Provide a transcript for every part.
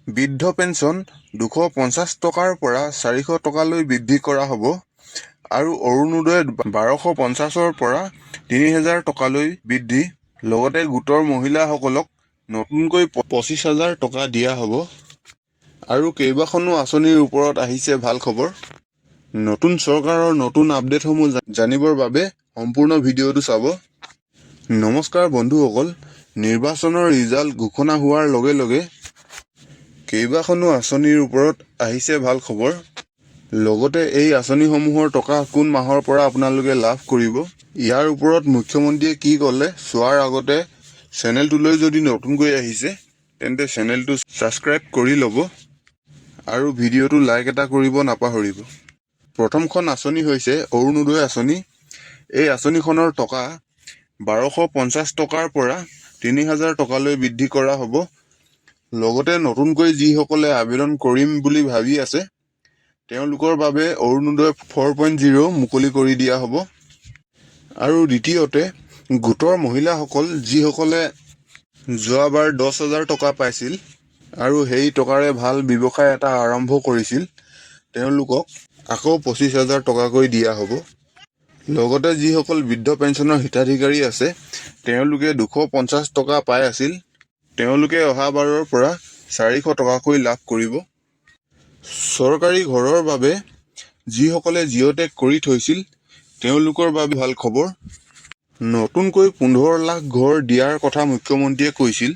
বৃদ্ধ পেঞ্চন 250 টকাৰ পৰা 400 টকালৈ বৃদ্ধি কৰা হ'ব আৰু অৰুণোদয় 1250ৰ পৰা 3000 টকালৈ বৃদ্ধি। লগতে গোটৰ মহিলাসকলক নতুনকৈ 25,000 টকা দিয়া হ'ব আৰু কেইবাখনো আঁচনিৰ ওপৰত আহিছে ভাল খবৰ। নতুন চৰকাৰৰ নতুন আপডেটসমূহ জানিবৰ বাবে সম্পূৰ্ণ ভিডিঅ'টো চাব। নমস্কাৰ বন্ধুসকল, নিৰ্বাচনৰ ৰিজাল্ট ঘোষণা হোৱাৰ লগে লগে কেইবাখনো আঁচনিৰ ওপৰত আহিছে ভাল খবৰ। লগতে এই আঁচনিসমূহৰ টকা কোন মাহৰ পৰা আপোনালোকে লাভ কৰিব, ইয়াৰ ওপৰত মুখ্যমন্ত্ৰীয়ে কি ক'লে চোৱাৰ আগতে চেনেলটোলৈ যদি নতুনকৈ আহিছে তেন্তে চেনেলটো ছাবস্ক্ৰাইব কৰি ল'ব আৰু ভিডিঅ'টো লাইক এটা কৰিব নাপাহৰিব। প্ৰথমখন আঁচনি হৈছে অৰুণোদয় আঁচনি। এই আঁচনিখনৰ টকা 1250 টকাৰ পৰা 3000 টকালৈ বৃদ্ধি কৰা হ'ব। লগতে নতুনকৈ যিসকলে আবেদন কৰিম বুলি ভাবি আছে তেওঁলোকৰ বাবে অৰুণোদয় 4.0 মুকলি কৰি দিয়া হ'ব। আৰু দ্বিতীয়তে গোটৰ মহিলাসকল যিসকলে যোৱাবাৰ 10,000 টকা পাইছিল আৰু সেই টকাৰে ভাল ব্যৱসায় এটা আৰম্ভ কৰিছিল তেওঁলোকক আকৌ 25,000 টকাকৈ দিয়া হ'ব। লগতে যিসকল বৃদ্ধ পেঞ্চনৰ হিতাধিকাৰী আছে তেওঁলোকে 250 টকা পাই আছিল, তেওঁলোকে অহাবাৰৰ পৰা 400 টকাকৈ লাভ কৰিব। চৰকাৰী ঘৰৰ বাবে যিসকলে জিঅ'টেক কৰি থৈছিল তেওঁলোকৰ বাবে ভাল খবৰ। নতুনকৈ 15 লাখ ঘৰ দিয়াৰ কথা মুখ্যমন্ত্ৰীয়ে কৈছিল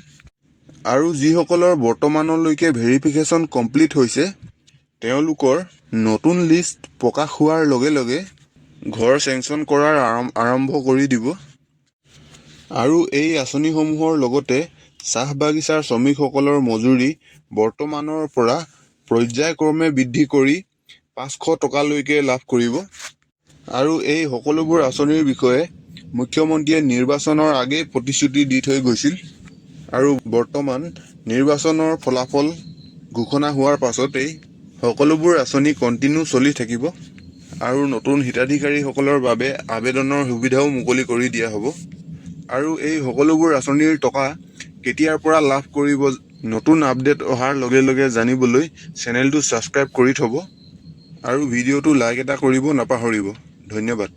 আৰু যিসকলৰ বৰ্তমানলৈকে ভেৰিফিকেশ্যন কমপ্লিট হৈছে তেওঁলোকৰ নতুন লিষ্ট প্ৰকাশ হোৱাৰ লগে লগে ঘৰ চেংচন কৰাৰ আৰম্ভ কৰি দিব। আৰু এই আঁচনিসমূহৰ লগতে চাহ বাগিচাৰ শ্ৰমিকসকলৰ মজুৰি বৰ্তমানৰ পৰা পৰ্যায়ক্ৰমে বৃদ্ধি কৰি 500 টকালৈকে লাভ কৰিব। আৰু এই সকলোবোৰ আঁচনিৰ বিষয়ে মুখ্যমন্ত্ৰীয়ে নিৰ্বাচনৰ আগেয়ে প্ৰতিশ্ৰুতি দি থৈ গৈছিল আৰু বৰ্তমান নিৰ্বাচনৰ ফলাফল ঘোষণা হোৱাৰ পাছতেই সকলোবোৰ আঁচনি কণ্টিনিউ চলি থাকিব আৰু নতুন হিতাধিকাৰীসকলৰ বাবে আবেদনৰ সুবিধাও মুকলি কৰি দিয়া হ'ব। আৰু এই সকলোবোৰ আঁচনিৰ টকা কেতিয়াৰ পৰা লাভ কৰিব নতুন আপডেট অহাৰ লগে লগে জানিবলৈ চেনেলটো ছাবস্ক্ৰাইব কৰি থ'ব আৰু ভিডিঅ'টো লাইক এটা কৰিব নাপাহৰিব। ধন্যবাদ।